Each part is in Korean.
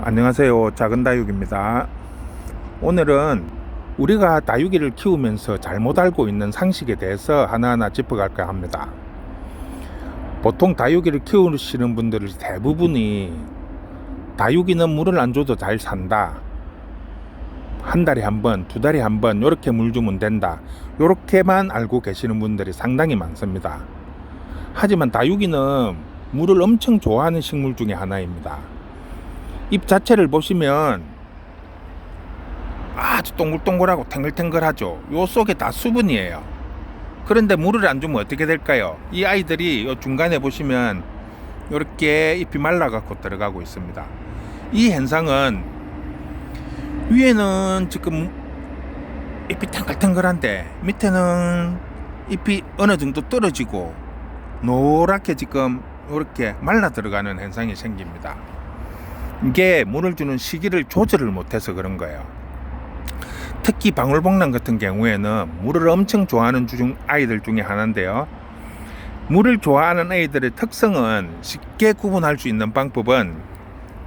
안녕하세요. 작은 다육입니다. 오늘은 우리가 다육이를 키우면서 잘못 알고 있는 상식에 대해서 하나하나 짚어갈까 합니다. 보통 다육이를 키우시는 분들 대부분이 다육이는 물을 안 줘도 잘 산다, 한 달에 한 번, 두 달에 한 번 이렇게 물 주면 된다, 이렇게만 알고 계시는 분들이 상당히 많습니다. 하지만 다육이는 물을 엄청 좋아하는 식물 중에 하나입니다. 잎 자체를 보시면 아주 동글동글하고 탱글탱글하죠. 요 속에 다 수분이에요. 그런데 물을 안 주면 어떻게 될까요? 이 아이들이 요 중간에 보시면 이렇게 잎이 말라갖고 들어가고 있습니다. 이 현상은 위에는 지금 잎이 탱글탱글한데 밑에는 잎이 어느 정도 떨어지고 노랗게 지금 이렇게 말라 들어가는 현상이 생깁니다. 이게 물을 주는 시기를 조절을 못해서 그런 거예요. 특히 방울복랑 같은 경우에는 물을 엄청 좋아하는 아이들 중에 하나인데요. 물을 좋아하는 아이들의 특성은 쉽게 구분할 수 있는 방법은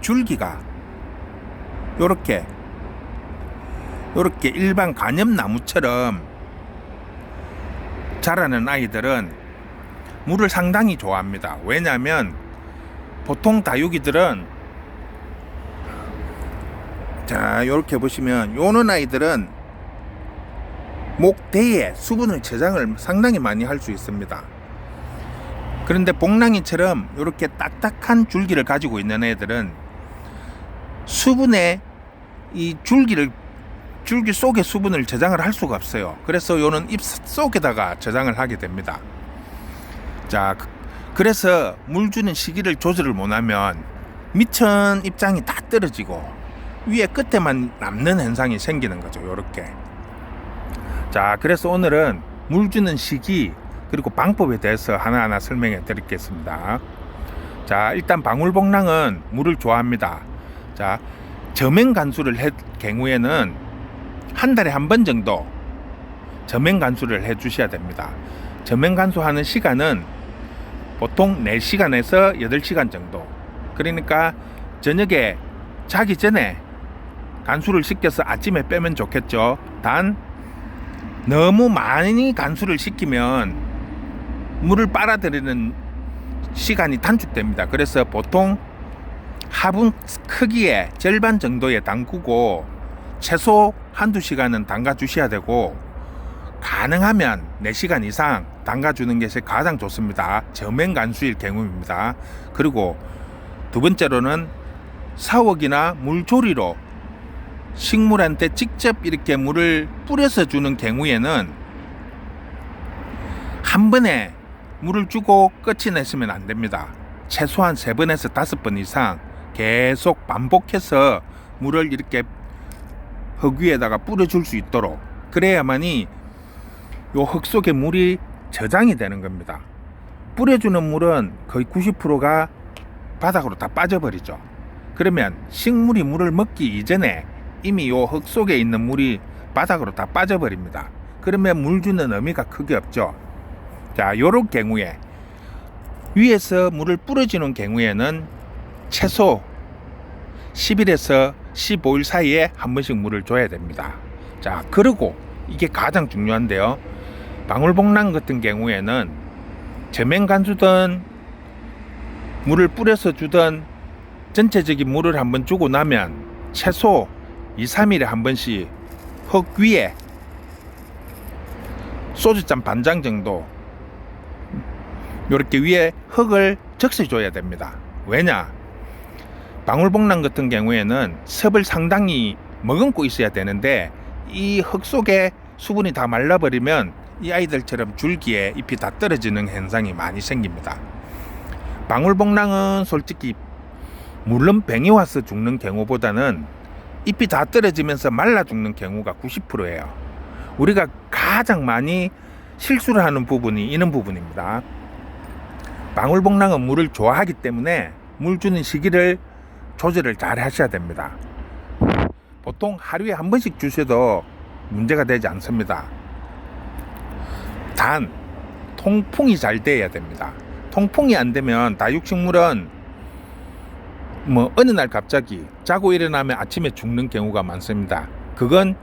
줄기가 요렇게 일반 간엽나무처럼 자라는 아이들은 물을 상당히 좋아합니다. 왜냐하면 보통 다육이들은 자, 이렇게 보시면 요런 아이들은 목대에 수분을 저장을 상당히 많이 할 수 있습니다. 그런데 복랑이처럼 이렇게 딱딱한 줄기를 가지고 있는 애들은 수분에 이 줄기 속에 수분을 저장을 할 수가 없어요. 그래서 요는 잎 속에다가 저장을 하게 됩니다. 자, 그래서 물 주는 시기를 조절을 못하면 밑은 잎장이 다 떨어지고 위에 끝에만 남는 현상이 생기는 거죠. 요렇게. 자, 그래서 오늘은 물 주는 시기 그리고 방법에 대해서 하나하나 설명해 드리겠습니다. 자, 일단 방울복랑은 물을 좋아합니다. 자, 저맹 간수를 할 경우에는 한 달에 한 번 정도 저맹 간수를 해 주셔야 됩니다. 저맹 간수하는 시간은 보통 4시간에서 8시간 정도. 그러니까 저녁에 자기 전에 간수를 시켜서 아침에 빼면 좋겠죠. 단 너무 많이 간수를 시키면 물을 빨아들이는 시간이 단축됩니다. 그래서 보통 화분 크기의 절반 정도에 담그고 최소 한두 시간은 담가 주셔야 되고 가능하면 4시간 이상 담가 주는 것이 가장 좋습니다. 저맹 간수일 경우입니다. 그리고 두 번째로는 사워기나 물조리로 식물한테 직접 이렇게 물을 뿌려서 주는 경우에는 한 번에 물을 주고 끝이 냈으면 안 됩니다. 최소한 3번에서 5번 이상 계속 반복해서 물을 이렇게 흙 위에다가 뿌려줄 수 있도록, 그래야만이 요 흙 속에 물이 저장이 되는 겁니다. 뿌려주는 물은 거의 90%가 바닥으로 다 빠져버리죠. 그러면 식물이 물을 먹기 이전에 이미 요 흙 속에 있는 물이 바닥으로 다 빠져버립니다. 그러면 물 주는 의미가 크게 없죠. 자, 요런 경우에 위에서 물을 뿌려주는 경우에는 최소 10일에서 15일 사이에 한 번씩 물을 줘야 됩니다. 자, 그리고 이게 가장 중요한데요. 방울복랑 같은 경우에는 저맹 간수든 물을 뿌려서 주든 전체적인 물을 한번 주고 나면 최소 2-3일에 한 번씩 흙 위에 소주잔 반장 정도 이렇게 위에 흙을 적셔줘야 됩니다. 왜냐? 방울복랑 같은 경우에는 섭을 상당히 머금고 있어야 되는데 이 흙 속에 수분이 다 말라버리면 이 아이들처럼 줄기에 잎이 다 떨어지는 현상이 많이 생깁니다. 방울복랑은 솔직히 물론 병이 와서 죽는 경우보다는 잎이 다 떨어지면서 말라 죽는 경우가 90%예요. 우리가 가장 많이 실수를 하는 부분이 이런 부분입니다. 방울복랑은 물을 좋아하기 때문에 물 주는 시기를 조절을 잘 하셔야 됩니다. 보통 하루에 한 번씩 주셔도 문제가 되지 않습니다. 단 통풍이 잘 돼야 됩니다. 통풍이 안 되면 다육식물은 뭐 어느 날 갑자기 자고 일어나면 아침에 죽는 경우가 많습니다. 그건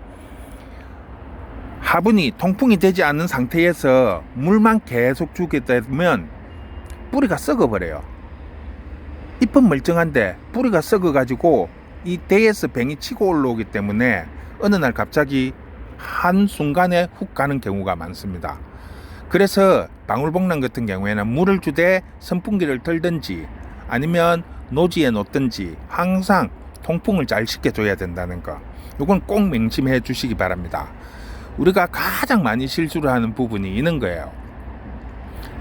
화분이 통풍이 되지 않는 상태에서 물만 계속 주게 되면 뿌리가 썩어버려요. 잎은 멀쩡한데 뿌리가 썩어가지고 이 대에서 뱅이 치고 올라오기 때문에 어느 날 갑자기 한순간에 훅 가는 경우가 많습니다. 그래서 방울복랑 같은 경우에는 물을 주되 선풍기를 틀든지 아니면 노지에 놓든지 항상 통풍을 잘 시켜줘야 된다는 거, 이건 꼭 명심해 주시기 바랍니다. 우리가 가장 많이 실수를 하는 부분이 있는 거예요.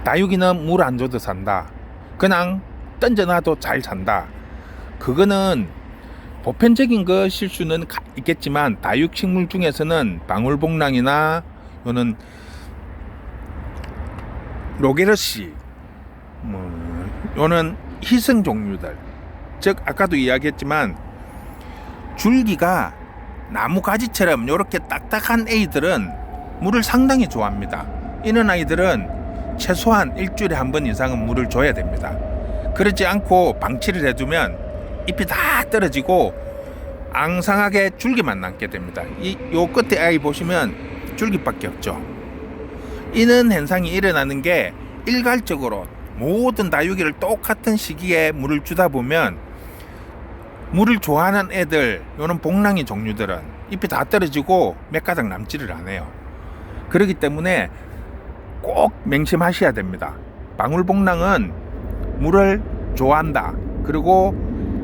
다육이는 물 안 줘도 산다, 그냥 던져놔도 잘 산다. 그거는 보편적인 거 실수는 있겠지만 다육식물 중에서는 방울복랑이나 요는 로게르시, 요는 희생 종류들, 즉 아까도 이야기했지만 줄기가 나무 가지처럼 이렇게 딱딱한 애들은 물을 상당히 좋아합니다. 이런 아이들은 최소한 일주일에 한 번 이상은 물을 줘야 됩니다. 그렇지 않고 방치를 해두면 잎이 다 떨어지고 앙상하게 줄기만 남게 됩니다. 요 끝에 아이 보시면 줄기밖에 없죠. 이런 현상이 일어나는 게 일괄적으로 모든 다육이를 똑같은 시기에 물을 주다 보면 물을 좋아하는 애들, 요런 복랑이 종류들은 잎이 다 떨어지고 몇 가닥 남지를 않아요. 그렇기 때문에 꼭 명심하셔야 됩니다. 방울복랑은 물을 좋아한다. 그리고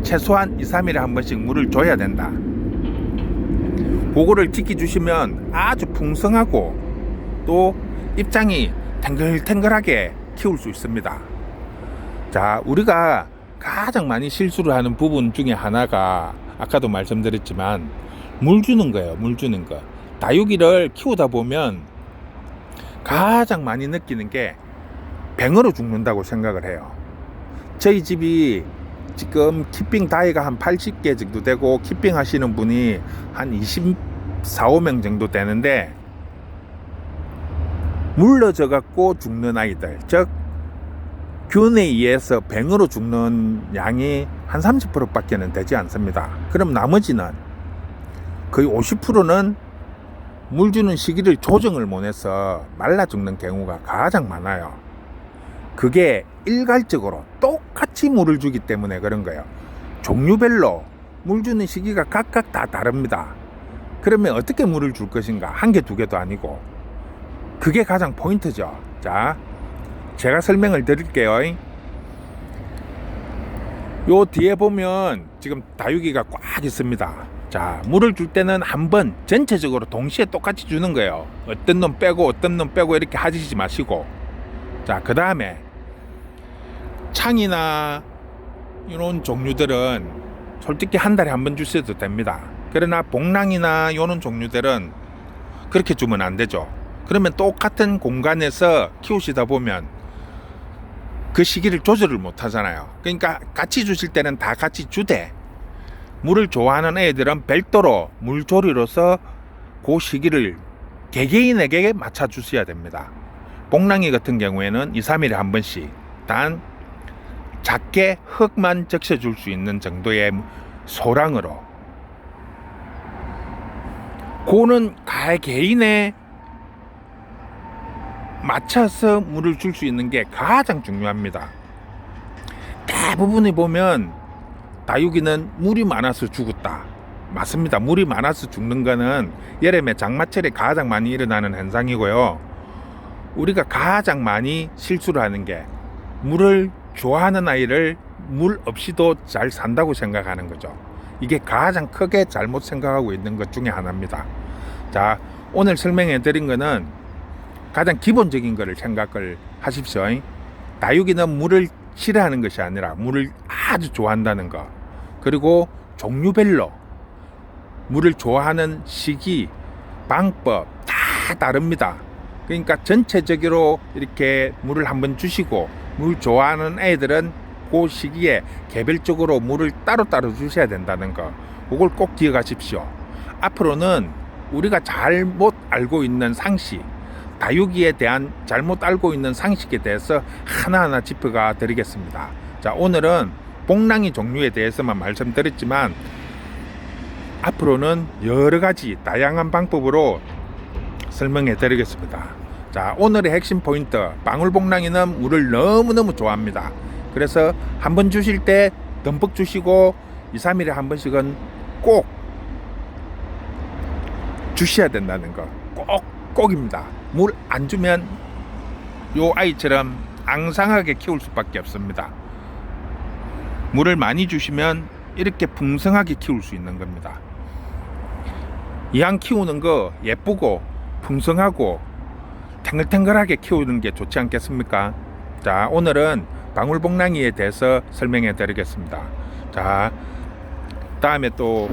최소한 2, 3일에 한 번씩 물을 줘야 된다. 그거를 지켜주시면 아주 풍성하고 또 입장이 탱글탱글하게 키울 수 있습니다. 자, 우리가 가장 많이 실수를 하는 부분 중에 하나가 아까도 말씀드렸지만 물 주는 거예요. 물 주는 거. 다육이를 키우다 보면 가장 많이 느끼는 게 뱅으로 죽는다고 생각을 해요. 저희 집이 지금 키핑 다이가 한 80개 정도 되고 키핑 하시는 분이 한 24, 5명 정도 되는데 물러져 갖고 죽는 아이들, 즉 균에 의해서 뱅으로 죽는 양이 한 30%밖에는 되지 않습니다. 그럼 나머지는 거의 50%는 물 주는 시기를 조정을 못해서 말라 죽는 경우가 가장 많아요. 그게 일괄적으로 똑같이 물을 주기 때문에 그런 거예요. 종류별로 물 주는 시기가 각각 다 다릅니다. 그러면 어떻게 물을 줄 것인가? 한 개, 두 개도 아니고. 그게 가장 포인트죠. 자, 제가 설명을 드릴게요. 요 뒤에 보면 지금 다육이가 꽉 있습니다. 자, 물을 줄 때는 한번 전체적으로 동시에 똑같이 주는 거예요. 어떤 놈 빼고 어떤 놈 빼고 이렇게 하시지 마시고. 자, 그 다음에 창이나 이런 종류들은 솔직히 한 달에 한 번 주셔도 됩니다. 그러나 복랑이나 이런 종류들은 그렇게 주면 안 되죠. 그러면 똑같은 공간에서 키우시다 보면 그 시기를 조절을 못 하잖아요. 그러니까 같이 주실 때는 다 같이 주되 물을 좋아하는 애들은 별도로 물조리로서 그 시기를 개개인에게 맞춰 주셔야 됩니다. 복랑이 같은 경우에는 2, 3일에 한 번씩 단 작게 흙만 적셔 줄 수 있는 정도의 소량으로, 그는 개인에 맞춰서 물을 줄 수 있는 게 가장 중요합니다. 대부분이 보면 다육이는 물이 많아서 죽었다. 맞습니다. 물이 많아서 죽는 거는 여름에 장마철에 가장 많이 일어나는 현상이고요. 우리가 가장 많이 실수를 하는 게 물을 좋아하는 아이를 물 없이도 잘 산다고 생각하는 거죠. 이게 가장 크게 잘못 생각하고 있는 것 중에 하나입니다. 자, 오늘 설명해 드린 거는 가장 기본적인 거를 생각을 하십시오. 다육이는 물을 싫어하는 것이 아니라 물을 아주 좋아한다는 거, 그리고 종류별로 물을 좋아하는 시기, 방법 다 다릅니다. 그러니까 전체적으로 이렇게 물을 한번 주시고 물 좋아하는 애들은 그 시기에 개별적으로 물을 따로따로 주셔야 된다는 거, 그걸 꼭 기억하십시오. 앞으로는 우리가 잘못 알고 있는 상식, 다육이에 대한 잘못 알고 있는 상식에 대해서 하나하나 짚어가 드리겠습니다. 자, 오늘은 복랑이 종류에 대해서만 말씀드렸지만 앞으로는 여러 가지 다양한 방법으로 설명해 드리겠습니다. 자, 오늘의 핵심 포인트, 방울복랑이는 물을 너무너무 좋아합니다. 그래서 한번 주실 때 듬뿍 주시고 2, 3일에 한 번씩은 꼭 주셔야 된다는 거 꼭입니다. 물 안 주면 요 아이처럼 앙상하게 키울 수밖에 없습니다. 물을 많이 주시면 이렇게 풍성하게 키울 수 있는 겁니다. 이왕 키우는 거 예쁘고 풍성하고 탱글탱글하게 키우는 게 좋지 않겠습니까? 자, 오늘은 방울복랑이에 대해서 설명해 드리겠습니다. 자, 다음에 또